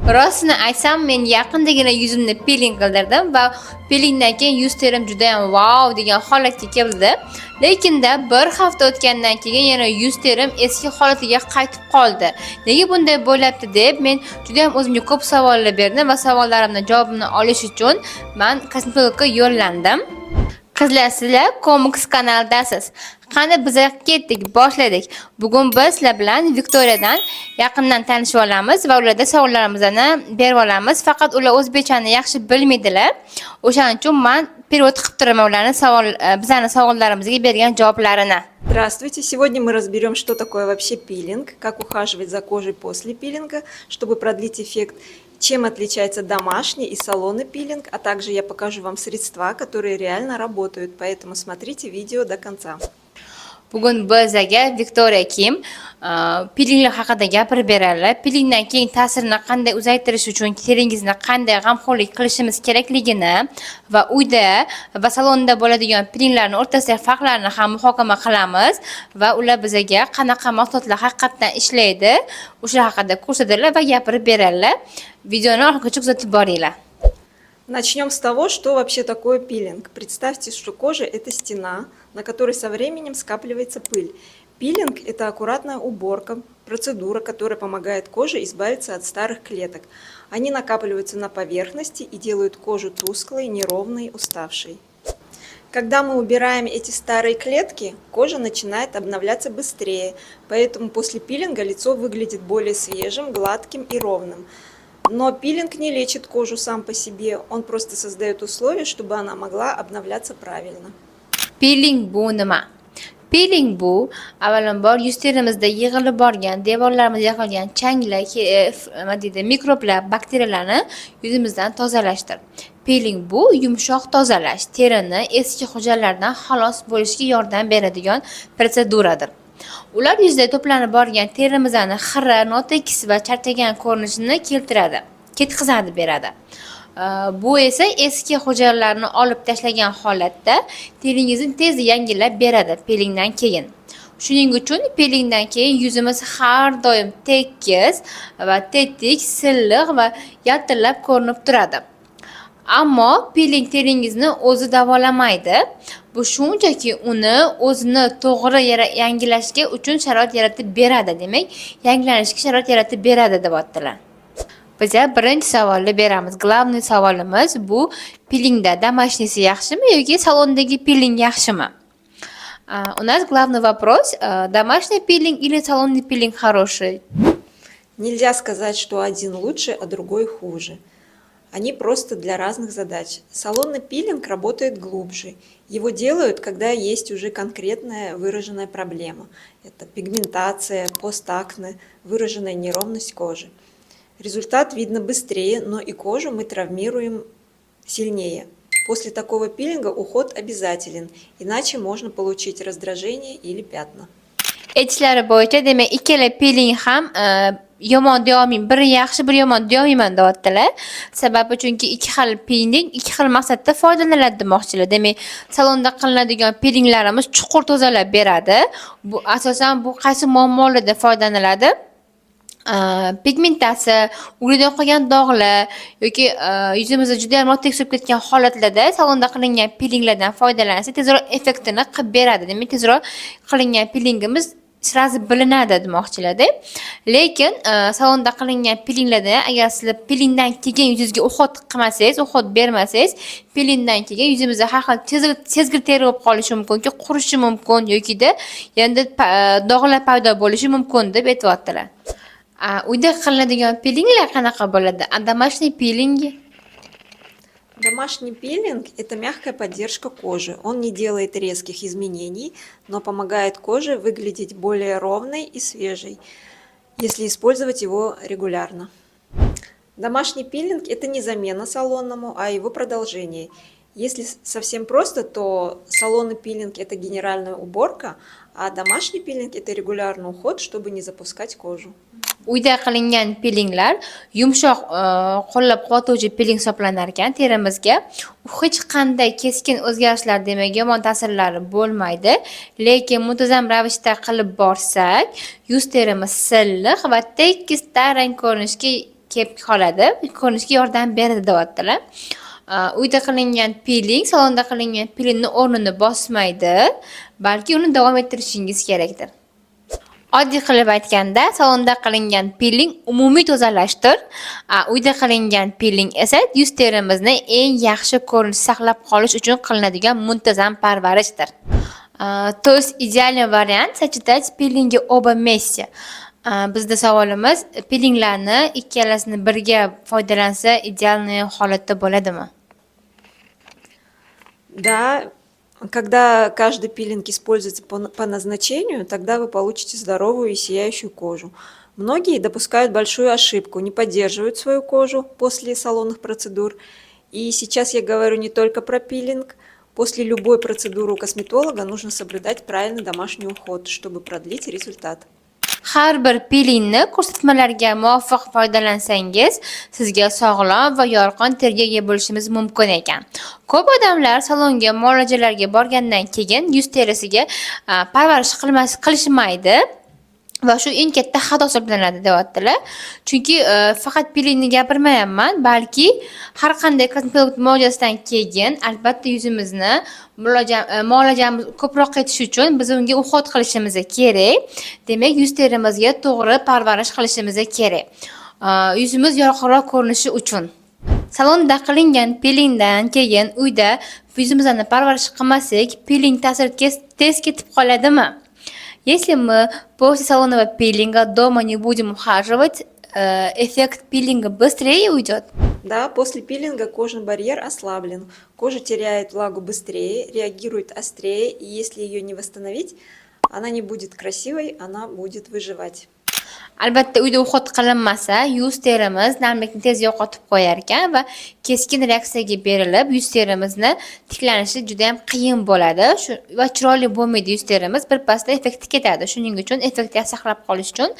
Rostini aytsam, men yaqindagina yuzimni peeling qildirdim va peelingdan keyin yuz terim juda ham wow degan holatga keldi. Lekinda bir hafta o'tgandan keyin yana yuz terim eski holatiga qaytib qoldi. Nega bunday bo'lyapti deb men juda ham o'zimga ko'p savollar berdim va savollarimning javobini olish uchun men kosmetologga yo'llandim. Qizlar, sizlar Comics kanaldasiz. Qani biz ketdik, boshladik. Bugun biz sizlar bilan Viktoriyadan yaqindan tanishib olamiz va ularda savollarimizni berib olamiz. Faqat ular o'zbekchani yaxshi bilmaydilar. O'shaning uchun men перевод qilib turaman ularning bizning savollarimizga bergan javoblarini. Здравствуйте! Сегодня мы разберем, что такое вообще пилинг, как ухаживать за кожей после пилинга, чтобы продлить эффект, чем отличается домашний и салонный пилинг, а также я покажу вам средства, которые реально работают, поэтому смотрите видео до конца. Bugun bizga Viktoriya Kim peelinglar haqida gapirib beradilar. Peelingdan keyin ta'sirini qanday uzaytirish uchun teringizni qanday g'amxo'rlik qilishimiz kerakligini va uyda va salonda bo'ladigan peelinglarning o'rtasidagi farqlarni ham muhokama qilamiz va ular bizga qanaqa mahsulotlar haqiqatdan ishlaydi, o'sha haqida ko'rsatadilar va gapirib beradilar. Videoni oxirigacha kuzatib boringlar. Начнем с того, что вообще такое пилинг. Представьте, что кожа – это стена, на которой со временем скапливается пыль. Пилинг – это аккуратная уборка, процедура, которая помогает коже избавиться от старых клеток. Они накапливаются на поверхности и делают кожу тусклой, неровной, уставшей. Когда мы убираем эти старые клетки, кожа начинает обновляться быстрее, поэтому после пилинга лицо выглядит более свежим, гладким и ровным. Но пилинг не лечит кожу сам по себе, он просто создает условия, чтобы она могла обновляться правильно. Peeling bu nima? Peeling bu avvalambor yuz terimizda yig'ilib borgan, devorlarimizga qolgan changlar, mikroblar, bakteriyalarni yuzimizdan tozalashdir. Peeling bu yumshoq tozalash, terini eski hujayralardan xalos bo'lishga yordam beradigan protseduradir. Ular yuzda to'planib borgan terimizni xira, notekis va charchagan ko'rinishini ketkazadi beradi. Bu esa eski hujayralarni olib tashlagan holatda teringizni tez yangilab beradi peelingdan keyin. Shuning uchun peelingdan keyin yuzimiz har doim tekis va tetik, silliq va yaltillab ko'rinib turadi. Ammo peeling teringizni o'zi davolamaydi. Bu shunchaki uni o'zini to'g'ri yangilashga uchun sharoit yaratib beradi. Demak, yangilanishga sharoit yaratib beradi deb aytdilar. Biz birinchi savolni beramiz. Главный savolimiz bu peelingda домашнийsi yaxshimi yoki salondagi peeling yaxshimi? У нас главный вопрос: домашний пилинг или салонный пилинг хороший? Нельзя сказать, что один лучше, а другой хуже. Они просто для разных задач. Салонный пилинг работает глубже. Его делают, когда есть уже конкретная выраженная проблема. Это пигментация, постакне, выраженная неровность кожи. Результат видно быстрее, но и кожу мы травмируем сильнее. После такого пилинга уход обязателен, иначе можно получить раздражение или пятна. Aytishlari bo'yicha, demak, ikkala peeling ham yomon deyomayman, biri yaxshi, biri yomon deyomayman deyaptilar. Sababi chunki ikki xil peeling ikki xil maqsadda foydalaniladi demoqchilar. Demak, salonda qilinadigan peelinglarimiz chuqur tozalab beradi. Bu asosan qaysi muammolarda foydalaniladi? Pigmentatsiya, ugrida qolgan dog'lar yoki yuzimizda juda ham notekis bo'lib ketgan holatlarda salonda qilingan peelinglardan foydalansa tezroq effektini qilib beradi. Demak, tezroq qilingan peelingimiz sразу bilinadi demoqchilarda. Lekin salonda qilingan peelinglarda agar sizlar peelingdan keyin yuzingizga uhod qilmasangiz, uhod bermasangiz, peelingdan keyin yuzimizda har xil sezgir teri bo'lib qolishi mumkin, qurishi mumkin yoki-da endi dog'lar paydo bo'lishi mumkin deb aytibdilar. Uyda qilinadigan peelinglar qanaqa bo'ladi? Домашний пилинг? Домашний пилинг – это мягкая поддержка кожи. Он не делает резких изменений, но помогает коже выглядеть более ровной и свежей, если использовать его регулярно. Домашний пилинг – это не замена салонному, а его продолжение. Если совсем просто, то салонный пилинг – это генеральная уборка, а домашний пилинг – это регулярный уход, чтобы не запускать кожу. Uyda qilingan peelinglar yumshoq qo'llab-quvvatlovchi peeling hisoblanar ekan terimizga. U hech qanday keskin o'zgarishlar demak yomon ta'sirlari bo'lmaydi. Lekin muntazam ravishda qilib borsak, yuz terimiz silliq va tekis tarang ko'rinishga kelib qoladi, ko'rinishga yordam beradi deyaptilar. Uyda qilingan piling, salonda qilingan pilingni o'rnini bosmaydi, balki uni davom ettirishingiz kerakdir. Oddiy qilib aytganda, salonda qilingan piling umumiy tozalashdir. Uyda qilingan piling esa yuz terimizni eng yaxshi ko'rinish saqlab qolish uchun qilinadigan muntazam parvarishdir. То есть идеальный вариант сочетать пилинги оба вместе. Bizda savolimiz, pilinglarni ikkalasini birga foydalansa idealniy holatda bo'ladimi? Да, когда каждый пилинг используется по назначению, тогда вы получите здоровую и сияющую кожу. Многие допускают большую ошибку, не поддерживают свою кожу после салонных процедур. И сейчас я говорю не только про пилинг. После любой процедуры у косметолога нужно соблюдать правильный домашний уход, чтобы продлить результат. Har bir pilingni ko'rsatmalarga muvofiq foydalansangiz, sizga sog'lom va yorqin terga ega bo'lishimiz mumkin ekan. Ko'p odamlar salonga muolajalarga borgandan keyin yuz terisiga parvarish qilishmaydi. Va shu eng katta xato hisoblanadi deyaptilar. Chunki faqat pilingni gapirmayapman, balki har qanday kosmetolog muolajasidan keyin albatta yuzimizni muolajamiz ko'proq ketish uchun biz unga uhod qilishimiz kerak. Demak, yuz terimizga to'g'ri parvarish qilishimiz kerak. Yuzimiz yorqinroq ko'rinishi uchun. Salonda qilingan pilingdan keyin uyda yuzimizni parvarish qilmasak, piling ta'siri tez ketib qoladimi? Если мы после салонного пилинга дома не будем ухаживать, эффект пилинга быстрее уйдет. Да, после пилинга кожный барьер ослаблен. Кожа теряет влагу быстрее, реагирует острее, и если ее не восстановить, она не будет красивой, она будет выживать. Albatta uyda uhod qilinmasa, yuz terimiz namlikni tez yo'qotib qo'yar ekan va keskin reaksiyaga berilib, yuz terimizni tiklanishi juda ham qiyin bo'ladi. Va chiroyli bo'lmaydi yuz terimiz, birpasda effekti ketadi. Shuning uchun effektni saqlab qolish uchun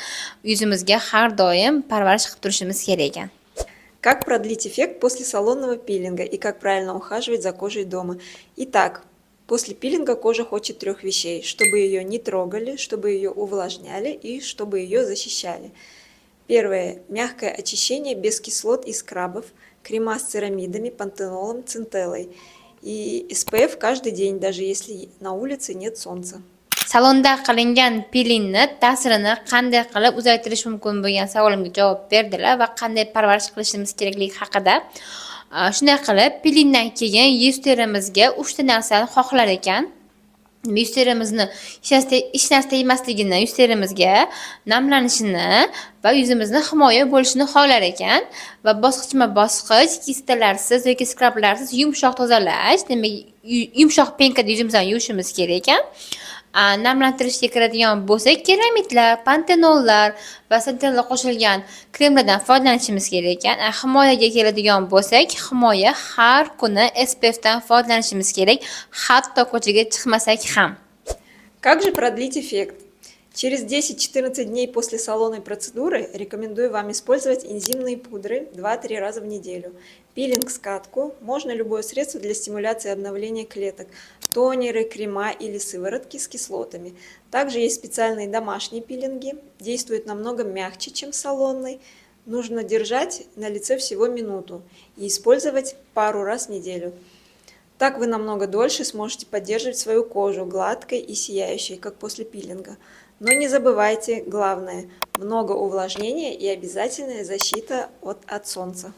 yuzimizga har doim parvarish qilib turishimiz kerak ekan. Как продлить эффект после салонного пилинга и как правильно ухаживать за кожей дома? Итак, после пилинга кожа хочет 3 вещей: чтобы ее не трогали, чтобы ее увлажняли и чтобы ее защищали. Первое – мягкое очищение без кислот и скрабов, крема с церамидами, пантенолом, центеллой и SPF каждый день, даже если на улице нет солнца. Salonda qilingan pilingni ta'sirini qanday qilib uzaytirish mumkin bo'lgan savolimga javob berdilar va qanday parvarish qilishimiz kerakligi haqida. Shunday qilib, pilingdan keyin yuz terimizga 3 ta narsani xohlar ekan. Yuz terimizni hech narsa tegmasligini, yuz terimizga namlanishini va yuzimizni himoya bo'lishini xohlar ekan va bosqichma-bosqich kislotalarsiz yoki skrablarsiz yumshoq tozalash, demak yumshoq penkada yuzimizni yuvishimiz kerak ekan. Namlantirishga kiradigan bo'lsak, keramidlar, pantenollar va centella qo'shilgan kremlardan foydalanishimiz kerak ekan. Himoyaga keladigan bo'lsak, himoya har kuni SPF dan foydalanishimiz kerak, hatto ko'chaga chiqmasak ham. Как же продлить эффект? Через 10-14 дней после салонной процедуры рекомендую вам использовать энзимные пудры 2-3 раза в неделю. Пилинг-скатку, можно любое средство для стимуляции обновления клеток, тонеры, крема или сыворотки с кислотами. Также есть специальные домашние пилинги, действуют намного мягче, чем салонный. Нужно держать на лице всего минуту и использовать пару раз в неделю. Так вы намного дольше сможете поддерживать свою кожу гладкой и сияющей, как после пилинга. Но не забывайте, главное, много увлажнения и обязательная защита от солнца.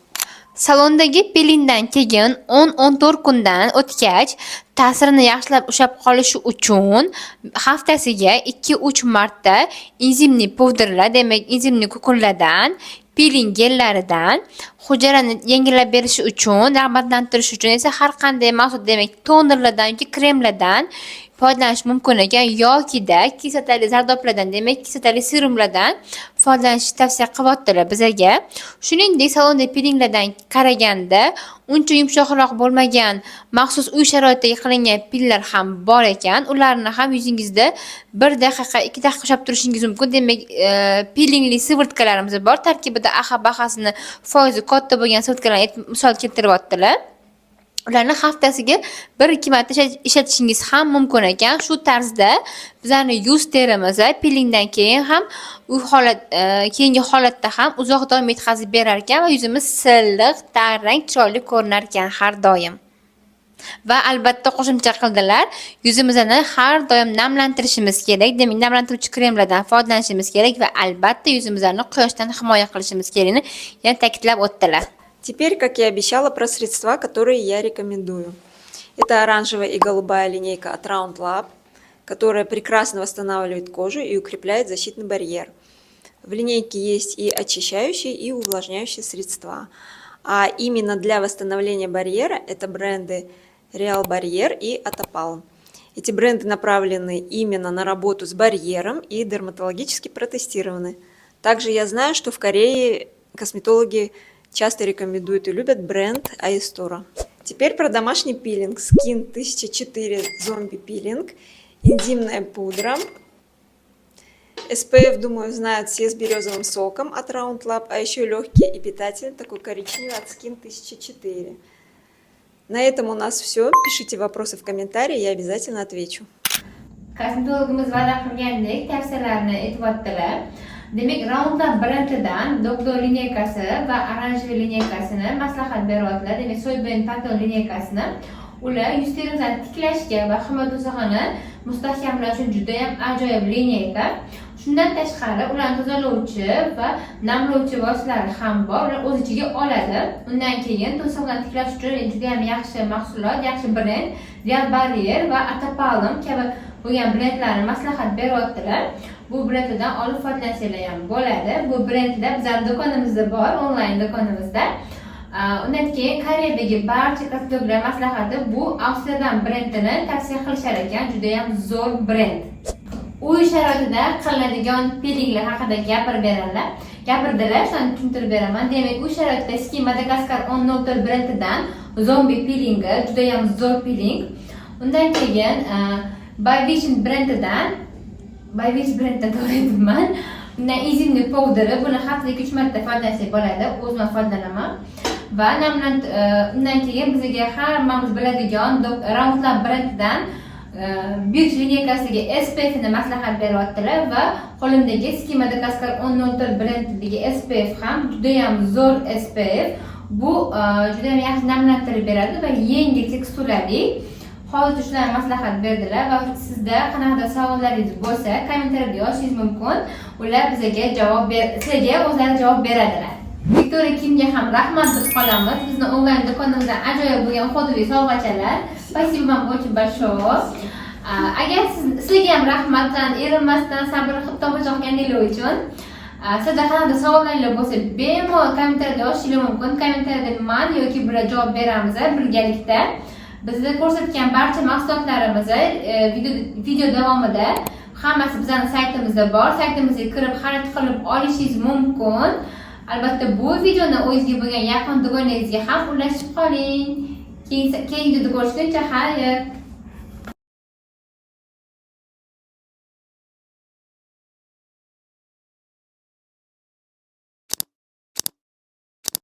Salondagi pilingdan keyin 10-14 kundan o'tgach, ta'sirini yaxshilab ushlab qolishi uchun haftasiga 2-3 marta enzimli pudrlar, demak enzimli kukunlardan, piling gellaridan hujayrani yengillab berishi uchun, rag'batlantirish uchun esa har qanday mahsulot, demak tonerlardan yoki kremlardan foydalanish mumkin ekan, yoki-da kislotali zardoblardan, demak kislotali serumlardan foydalanishni tavsiya qilyaptilar bizga. Shuningdek, salonda pilinglardan qaraganda uncha yumshoqroq bo'lmagan maxsus uy sharoitida qilingan pillar ham bor ekan. Ularni ham yuzingizda 1 daqiqa, 2 daqiqa ushlab turishingiz mumkin. Demak, pilingli svirtkalarimiz bor. Tarkibida AHA bahasini foizi katta bo'lgan svirtkalarni misol keltiryaptilar. ularni haftasiga 1-2 marta ishlatishingiz ham mumkin ekan. Shu tarzda bizlarning yuz terimiz pilingdan keyin ham u holat keyingi holatda ham uzoq doim yetkazib berar ekan va yuzimiz silliq, tarang, chiroyli ko'rinar ekan har doim. Va albatta qo'shimcha qildilar, yuzimizni har doim namlantirishimiz kerak. Demak, namlantiruvchi kremlardan foydalanishimiz kerak va albatta yuzimizni quyoshdan himoya qilishimiz kerakini yana ta'kidlab o'tdilar. Теперь, как и обещала, про средства, которые я рекомендую. Это оранжевая и голубая линейка от Round Lab, которая прекрасно восстанавливает кожу и укрепляет защитный барьер. В линейке есть и очищающие, и увлажняющие средства. А именно для восстановления барьера это бренды Real Barrier и Atopal. Эти бренды направлены именно на работу с барьером и дерматологически протестированы. Также я знаю, что в Корее косметологи часто рекомендуют и любят бренд Aestura. Теперь про домашний пилинг. Skin 1004 Zombie Peeling. Энзимная пудра. SPF, думаю, знают все с березовым соком от Round Lab, а еще легкий и питательный, такой коричневый от Skin 1004. На этом у нас все. Пишите вопросы в комментарии, я обязательно отвечу. Kosmetologimiz va'da qilgandek tavsiyalarni aytib o'tdilar. Demak, Round Lab brendidan Doktor lineykasi va oranjli lineykasini maslahat beryaptilar. Demak, soyabon paton lineykasini ular yuz terimizni tiklashga va himoya to'sig'ini mustahkamlash uchun juda ham ajoyib lineyka. Shundan tashqari, ularni tozalovchi va namlovchi vositalari ham bor. Ular o'z ichiga oladi. Undan keyin to'siqni tiklash uchun juda ham yaxshi mahsulot, yaxshi brend Real Barrier va Atopal kabi bo'lgan brendlarni maslahat beryaptilar. Bu brenddan olib foydalansanglar ham bo'ladi. Bu brendda bizning do'konimizda bor, onlayn do'konimizda. Undan keyin Koreyadagi barcha kosmetologlar maslahati bu Amsterdam brendini tavsiya qilishar ekan, juda ham zo'r brend. Uy sharoitida qilinadigan pilinglar haqida gapirdilar, shuni tushuntirib beraman. Demak, uy sharoitida Skin Madagascar 1004 brendidan Zombie pilingi juda ham zo'r piling. Undan keyin By Vision brendidan to'g'riman. Undan enzimli powderi, buni haftaga 3 marta foydalansak bo'ladi. O'zim foydalanaman. Va undan keyin bizga hammamiz biladigan Round Lab brendidan Beauty lineykasiga SPF ni maslahat beryaptilar va qo'limdagi Skin Madagascar 1004 brendidagi SPF ham juda ham zo'r SPF. Bu juda ham yaxshi namlantirib beradi va yengil teksturali. Hozir shularni maslahat berdilar va sizda qanaqadir savollaringiz bo'lsa, kommentariyada yozishingiz mumkin. Ular sizga o'zlari javob beradilar. Victoria Kimga ham rahmat deb qolamiz. Bizning onlayn do'konimizdan ajoyib bo'lgan fotoviy sovg'achalar. Spasibo вам очень большое. Agar sizlarga ham rahmat, erinmasdan sabr qilib tomosha qilganingiz uchun. Sizda qanaqadir savollaringiz bo'lsa, bemalol kommentariyada yozishingiz mumkin. Kommentariyada men yoki bular javob beramiz birgalikda. Bizda ko'rsatgan barcha mahsulotlarimizni video davomida hammasi bizning saytimizda bor. Saytimizga kirib xarid qilib olishingiz mumkin. Albatta bu videoni o'zingizga bo'lgan yaqin do'koningizga ham ulashib qoling. Keyingi videoda ko'rishguncha xayr.